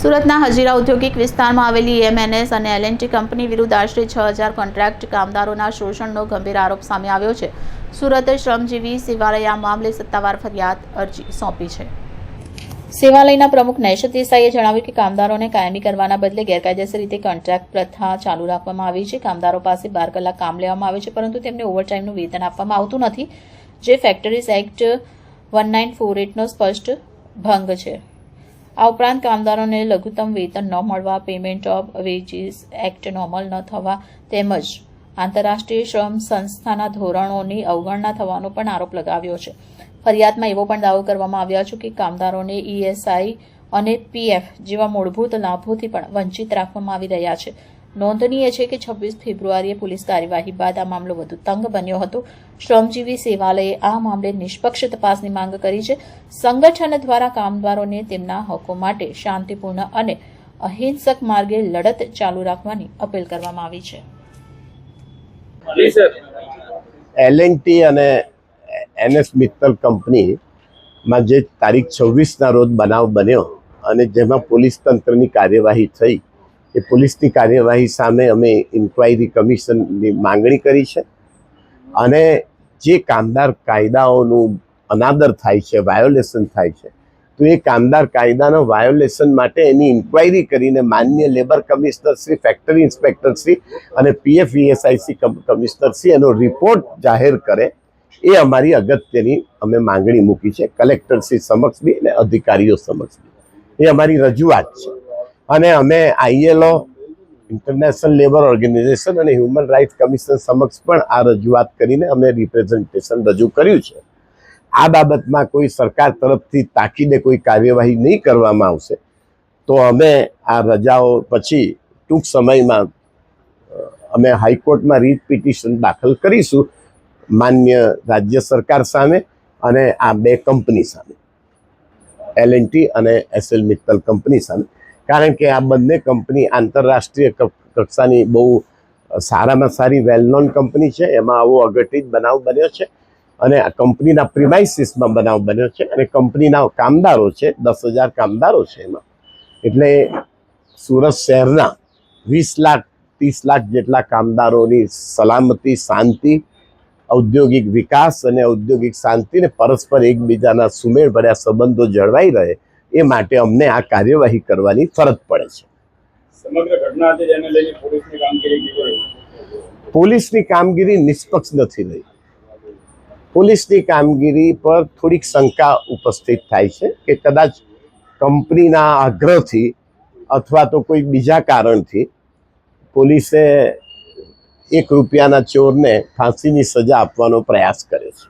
સુરતના હજીરા ઔદ્યોગિક વિસ્તારમાં આવેલી એમએનએસ અને એલએનટી કંપની વિરુદ્ધ આશરે 6000 કોન્ટ્રાક્ટ કામદારોના શોષણનો ગંભીર આરોપ સામે આવ્યો છે. સુરત શ્રમજીવી સેવાલય આ મામલે સત્તાવાર ફરિયાદ અરજી સોંપી છે. સેવાલયના પ્રમુખ નૈશત દેસાઈએ જણાવ્યું કે કામદારોને કાયમી કરવાના બદલે ગેરકાયદેસર રીતે કોન્ટ્રાક્ટ પ્રથા ચાલુ રાખવામાં આવી છે. કામદારો પાસે 12 કલાક કામ લેવામાં આવે છે, પરંતુ તેમને ઓવરટાઈમનું વેતન આપવામાં આવતું નથી, જે ફેક્ટરીઝ એક્ટ 1948નો સ્પષ્ટ ભંગ છે. આ ઉપરાંત કામદારોને લઘુત્તમ વેતન ન મળવા, પેમેન્ટ ઓફ વેજીસ એક્ટનો અમલ ન થવા તેમજ આંતરરાષ્ટ્રીય શ્રમ સંસ્થાના ધોરણોની અવગણના થવાનો પણ આરોપ લગાવ્યો છે. ફરિયાદમાં એવો પણ દાવો કરવામાં આવ્યો છે કે કામદારોને ઈએસઆઈ અને પીએફ જેવા મૂળભૂત લાભોથી પણ વંચિત રાખવામાં આવી રહ્યા છે. નોંધનીય છે કે 26 ફેબ્રુઆરીએ પોલીસ કાર્યવાહી બાદ આ મામલો વધુ તંગ બન્યો હતો. શ્રમજીવી સેવાલયે આ મામલે નિષ્પક્ષ તપાસની માંગ કરી છે. સંગઠન દ્વારા કામદારોને તેમના હકો માટે શાંતિપૂર્ણ અને અહિંસક માર્ગે લડત ચાલુ રાખવાની અપીલ કરવામાં આવી છે. એલએનટી અને એનએસ મિત્તલ કંપનીમાં જે તારીખ 26ના રોજ બનાવ બન્યો અને જેમાં પોલીસ તંત્રની કાર્યવાહી થઈ, એ પોલીસની કાર્યવાહી સામે અમે ઇન્ક્વાયરી કમિશનની માંગણી કરી છે અને જે કામદાર કાયદાઓનું અનાદર થાય છે, વાયોલેશન થાય છે, તો એ કામદાર કાયદાના વાયોલેશન માટે એની ઇન્ક્વાયરી કરીને માન્ય labour commissioner Shri, factory inspector Shri અને પીએફ ઈએસઆઈસી કમિશનર શ્રી એનો રિપોર્ટ જાહેર કરે, એ અમારી અગત્યની અમે માંગણી મૂકી છે કલેક્ટર શ્રી સમક્ષ બી અને અધિકારીઓ સમક્ષ બી. એ અમારી રજૂઆત છે અને અમે આઈએલઓ, ઇન્ટરનેશનલ લેબર ઓર્ગેનાઇઝેશન અને હ્યુમન રાઇટ્સ કમિશન સમક્ષ પણ આ રજૂઆત કરીને અમે રિપ્રેઝન્ટેશન રજૂ કર્યું છે. આ બાબતમાં કોઈ સરકાર તરફથી તાકીદે કોઈ કાર્યવાહી નહીં કરવામાં આવશે તો અમે આ રજાઓ પછી ટૂંક સમયમાં અમે હાઈકોર્ટમાં રીટ પિટિશન દાખલ કરીશું માન્ય રાજ્ય સરકાર સામે અને આ બે કંપની સામે, એલએનટી અને એસએલ મિત્તલ કંપની સામે. કારણ કે આ બંને કંપની આંતરરાષ્ટ્રીય કક્ષાની બહુ સારામાં સારી વેલ નોન કંપની છે. એમાં આવો અઘટિત બનાવ બન્યો છે અને આ કંપનીના પ્રિમાઇસીસમાં બનાવ બન્યો છે અને કંપનીના કામદારો છે, 10,000 કામદારો છે એમાં. એટલે સુરત શહેરના 20 લાખ 30 લાખ જેટલા કામદારોની સલામતી, શાંતિ, ઔદ્યોગિક વિકાસ અને ઔદ્યોગિક શાંતિને પરસ્પર એકબીજાના સુમેળભર્યા સંબંધો જળવાઈ રહે એ માટે અમને આ કાર્યવાહી કરવાની ફરજ પડે છે. સમગ્ર ઘટના હતી જેને લઈને પોલીસની કામગીરી નિષ્પક્ષ નથી રહી. પોલીસની કામગીરી પર થોડીક શંકા ઉપસ્થિત થાય છે કે કદાચ કંપનીના આગ્રહથી અથવા તો કોઈ બીજા કારણથી પોલીસે 1 રૂપિયાના ચોરને ફાંસીની સજા આપવાનો પ્રયાસ કર્યો છે.